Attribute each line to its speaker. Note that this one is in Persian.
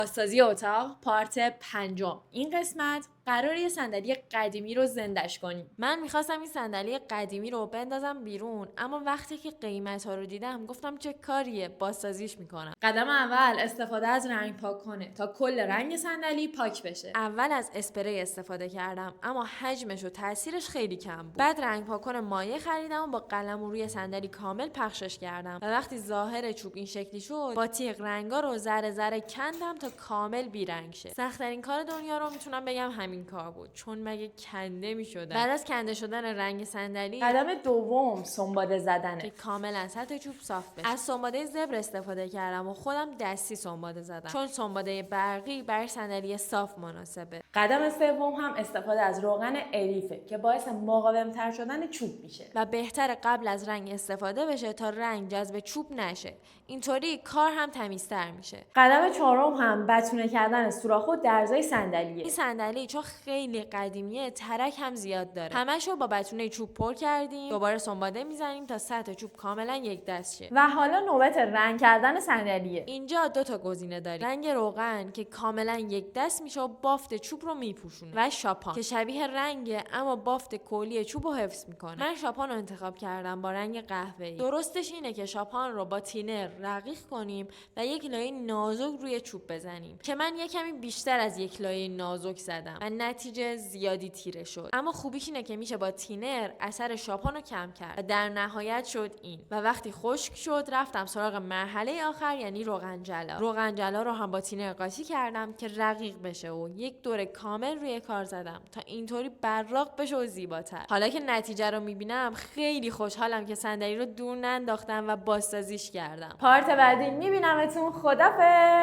Speaker 1: بازسازی اتاق پارت 5. این قسمت قراره یه صندلی قدیمی رو زندش کنیم. من میخواستم این صندلی قدیمی رو بندازم بیرون، اما وقتی که قیمت‌ها رو دیدم گفتم چه کاریه، بازسازیش میکنم. قدم اول استفاده از رنگ پاک کنه تا کل رنگ صندلی پاک بشه. اول از اسپری استفاده کردم، اما حجمش و تاثیرش خیلی کم بود. بعد رنگ پاک کنه مایع خریدم و با قلم روی صندلی کامل پخشش کردم و وقتی ظاهر چوب این شکلی شد، با تیغ رنگا رو ذره ذره کندم تا کامل بیرنگ شه. سخت‌ترین کار دنیا رو میتونم بگم همین کار بود، چون مگه کنده میشدن. بعد از کنده شدن رنگ صندلی،
Speaker 2: قدم دوم سنباده زدنه
Speaker 1: که کاملا سطح چوب صاف بشه. از سنباده زبر استفاده کردم و خودم دستی سنباده زدم، چون سنباده برقی برای صندلی صاف مناسبه.
Speaker 2: قدم سوم هم استفاده از روغن الیفه که باعث مقاوم‌تر شدن چوب میشه
Speaker 1: و بهتره قبل از رنگ استفاده بشه تا رنگ جذب چوب نشه. اینطوری کار هم تمیزتر میشه.
Speaker 2: قدم چهارم هم بتونه کردن سوراخ و درزای صندلیه.
Speaker 1: این صندلی چون خیلی قدیمیه ترک هم زیاد داره. همشو با بتونه چوب پر کردیم، دوباره سنباده میزنیم تا سطح چوب کاملا یک دست شه.
Speaker 2: و حالا نوبت رنگ کردن صندلیه.
Speaker 1: اینجا 2 تا گزینه داریم: رنگ روغن که کاملا یک دست میشه و بافت چوب رو میپوشونه، و شاپان که شبیه رنگه اما بافت کلی چوب رو حفظ میکنه. من شاپان رو انتخاب کردم با رنگ قهوه‌ای. درستش اینه که شاپان رو با تینر رقیق کنیم و یک لایه نازک روی چوب بزنیم، که من یه کمی بیشتر از یک لایه نازک زدم و نتیجه زیادی تیره شد. اما خوبیش اینه که میشه با تینر اثر شاپان رو کم کرد و در نهایت شد این. و وقتی خشک شد رفتم سراغ مرحله آخر، یعنی روغن جلا رو هم با تینر قاطی کردم که رقیق بشه و یک دور کامل روی کار زدم تا اینطوری براق بشه و زیباتر. حالا که نتیجه رو میبینم خیلی خوشحالم که صندلی رو دور ننداختم و بازسازیش کردم.
Speaker 2: پارت بعدی میبینمتون. خدافظ.